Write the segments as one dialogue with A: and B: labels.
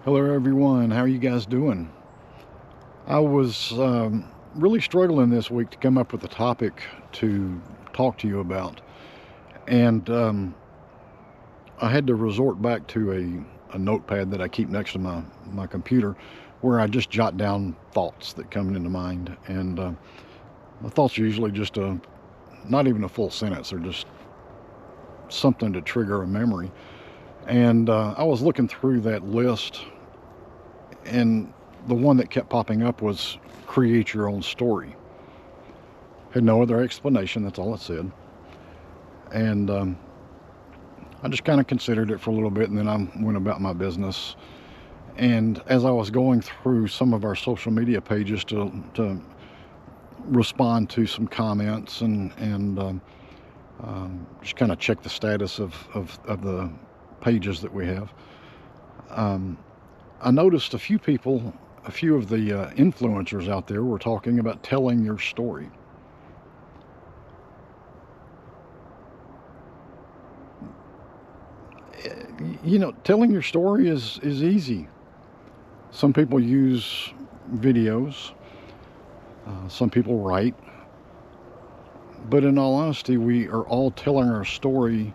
A: Hello, everyone. How are you guys doing? I was really struggling this week to come up with a topic to talk to you about, and I had to resort back to a notepad that I keep next to my computer, where I just jot down thoughts that come into mind. And my thoughts are usually just not even a full sentence; they're just something to trigger a memory. And I was looking through that list, and the one that kept popping up was create your own story. Had no other explanation. That's all it said. And I just kind of considered it for a little bit, and then I went about my business. And as I was going through some of our social media pages to respond to some comments and just kind of check the status of the pages that we have, um, I noticed a few people, a few of the influencers out there were talking about telling your story. Telling your story is easy. Some people use videos, some people write, but in all honesty, we are all telling our story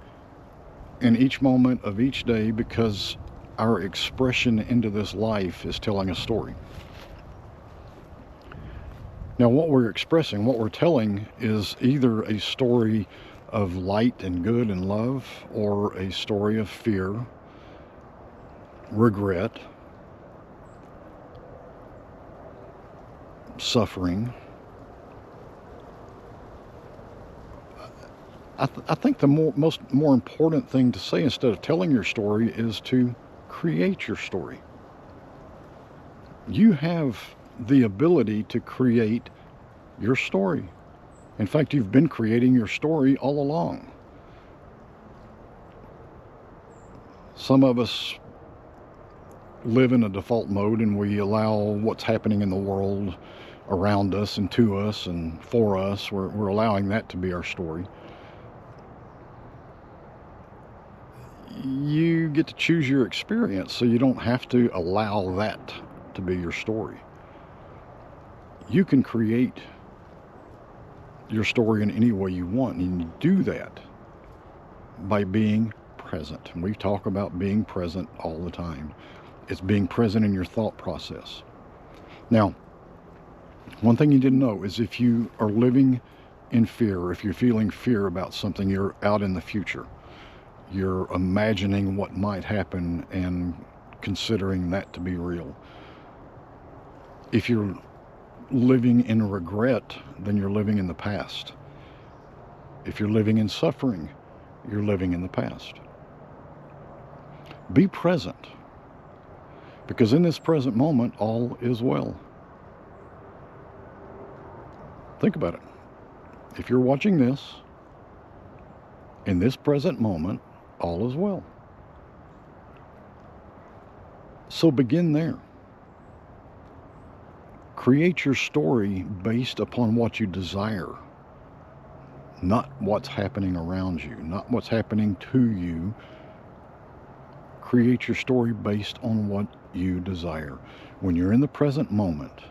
A: in each moment of each day because our expression into this life is telling a story. Now, what we're expressing, what we're telling, is either a story of light and good and love, or a story of fear, regret, suffering. I think the more important thing to say instead of telling your story is to create your story. You have the ability to create your story. In fact, you've been creating your story all along. Some of us live in a default mode and we allow what's happening in the world around us and to us and for us. We're allowing that to be our story. You get to choose your experience, so you don't have to allow that to be your story. You can create your story in any way you want, and you do that by being present. And we talk about being present all the time. It's being present in your thought process. Now, one thing you didn't know is if you are living in fear, if you're feeling fear about something, you're out in the future. You're imagining what might happen and considering that to be real. If you're living in regret, then you're living in the past. If you're living in suffering, you're living in the past. Be present, because in this present moment, all is well. Think about it. If you're watching this, in this present moment, all is well. So begin there. Create your story based upon what you desire, not what's happening around you, not what's happening to you. Create your story based on what you desire. When you're in the present moment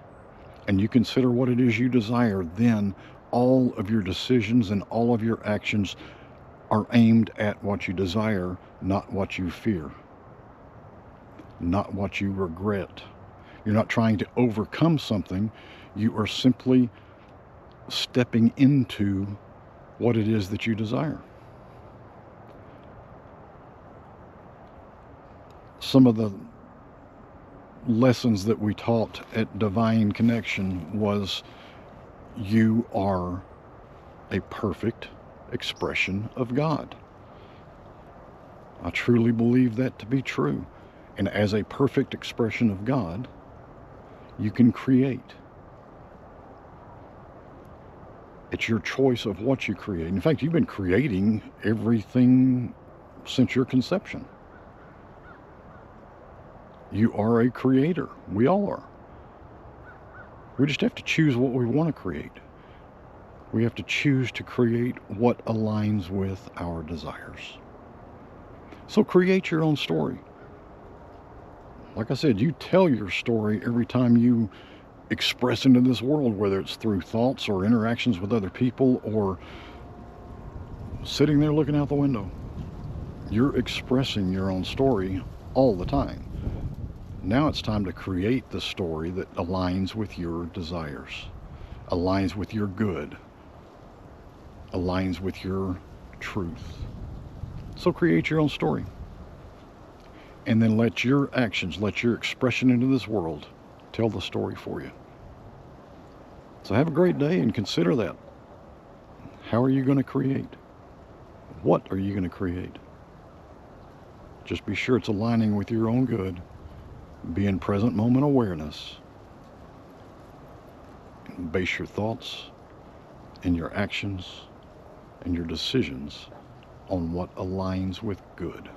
A: and you consider what it is you desire, then all of your decisions and all of your actions are aimed at what you desire, not what you fear, not what you regret. You're not trying to overcome something. You are simply stepping into what it is that you desire. Some of the lessons that we taught at Divine Connection was you are a perfect expression of God. I truly believe that to be true. And as a perfect expression of God, you can create. It's your choice of what you create. In fact, you've been creating everything since your conception. You are a creator. We all are. We just have to choose what we want to create. We have to choose to create what aligns with our desires. So create your own story. Like I said, you tell your story every time you express into this world, whether it's through thoughts or interactions with other people or sitting there looking out the window. You're expressing your own story all the time. Now it's time to create the story that aligns with your desires, aligns with your good, aligns with your truth. So create your own story. And then let your actions, let your expression into this world tell the story for you. So have a great day and consider that. How are you going to create? What are you going to create? Just be sure it's aligning with your own good. Be in present moment awareness. Base your thoughts and your actions and your decisions on what aligns with good.